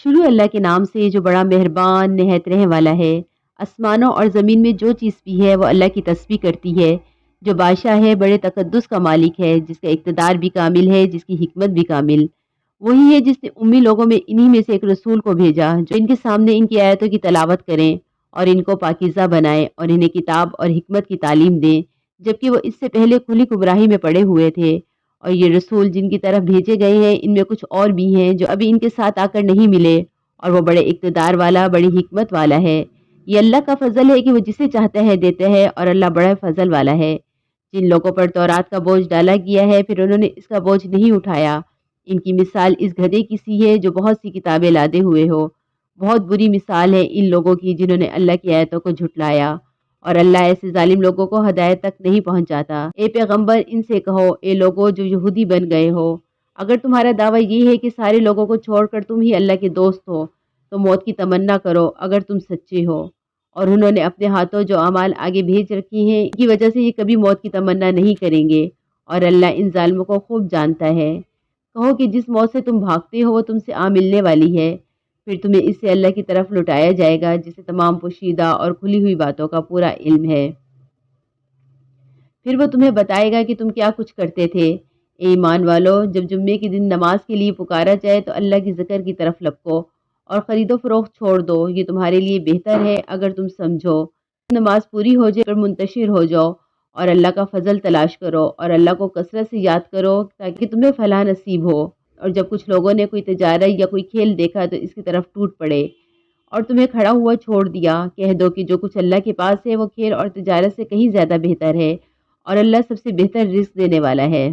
شروع اللہ کے نام سے جو بڑا مہربان نہایت رحم والا ہے۔ آسمانوں اور زمین میں جو چیز بھی ہے وہ اللہ کی تسبیح کرتی ہے۔ جو بادشاہ ہے، بڑے تقدس کا مالک ہے، جس کا اقتدار بھی کامل ہے، جس کی حکمت بھی کامل۔ وہی ہے جس نے امی لوگوں میں انہی میں سے ایک رسول کو بھیجا جو ان کے سامنے ان کی آیتوں کی تلاوت کریں اور ان کو پاکیزہ بنائیں اور انہیں کتاب اور حکمت کی تعلیم دیں، جبکہ وہ اس سے پہلے کھلی گمراہی میں پڑے ہوئے تھے۔ اور یہ رسول جن کی طرف بھیجے گئے ہیں، ان میں کچھ اور بھی ہیں جو ابھی ان کے ساتھ آ کر نہیں ملے، اور وہ بڑے اقتدار والا، بڑی حکمت والا ہے۔ یہ اللہ کا فضل ہے کہ وہ جسے چاہتا ہے دیتا ہے، اور اللہ بڑا فضل والا ہے۔ جن لوگوں پر تورات کا بوجھ ڈالا گیا ہے پھر انہوں نے اس کا بوجھ نہیں اٹھایا، ان کی مثال اس گدھے کی سی ہے جو بہت سی کتابیں لادے ہوئے ہو۔ بہت بری مثال ہے ان لوگوں کی جنہوں نے اللہ کی آیتوں کو جھٹلایا، اور اللہ ایسے ظالم لوگوں کو ہدایت تک نہیں پہنچاتا۔ اے پیغمبر، ان سے کہو، اے لوگوں جو یہودی بن گئے ہو، اگر تمہارا دعویٰ یہ ہے کہ سارے لوگوں کو چھوڑ کر تم ہی اللہ کے دوست ہو تو موت کی تمنا کرو اگر تم سچے ہو۔ اور انہوں نے اپنے ہاتھوں جو اعمال آگے بھیج رکھی ہیں، ان کی وجہ سے یہ کبھی موت کی تمنا نہیں کریں گے، اور اللہ ان ظالموں کو خوب جانتا ہے۔ کہو کہ جس موت سے تم بھاگتے ہو وہ تم سے آ ملنے والی ہے، پھر تمہیں اس سے اللہ کی طرف لوٹایا جائے گا جسے تمام پوشیدہ اور کھلی ہوئی باتوں کا پورا علم ہے۔ پھر وہ تمہیں بتائے گا کہ تم کیا کچھ کرتے تھے۔ اے ایمان والو، جب جمعے کے دن نماز کے لیے پکارا جائے تو اللہ کی ذکر کی طرف لپکو اور خرید و فروخت چھوڑ دو، یہ تمہارے لیے بہتر ہے اگر تم سمجھو۔ نماز پوری ہو جائے پر منتشر ہو جاؤ اور اللہ کا فضل تلاش کرو اور اللہ کو کثرت سے یاد کرو تاکہ تمہیں فلاح نصیب ہو۔ اور جب کچھ لوگوں نے کوئی تجارت یا کوئی کھیل دیکھا تو اس کی طرف ٹوٹ پڑے اور تمہیں کھڑا ہوا چھوڑ دیا، کہہ دو کہ جو کچھ اللہ کے پاس ہے وہ کھیل اور تجارت سے کہیں زیادہ بہتر ہے، اور اللہ سب سے بہتر رزق دینے والا ہے۔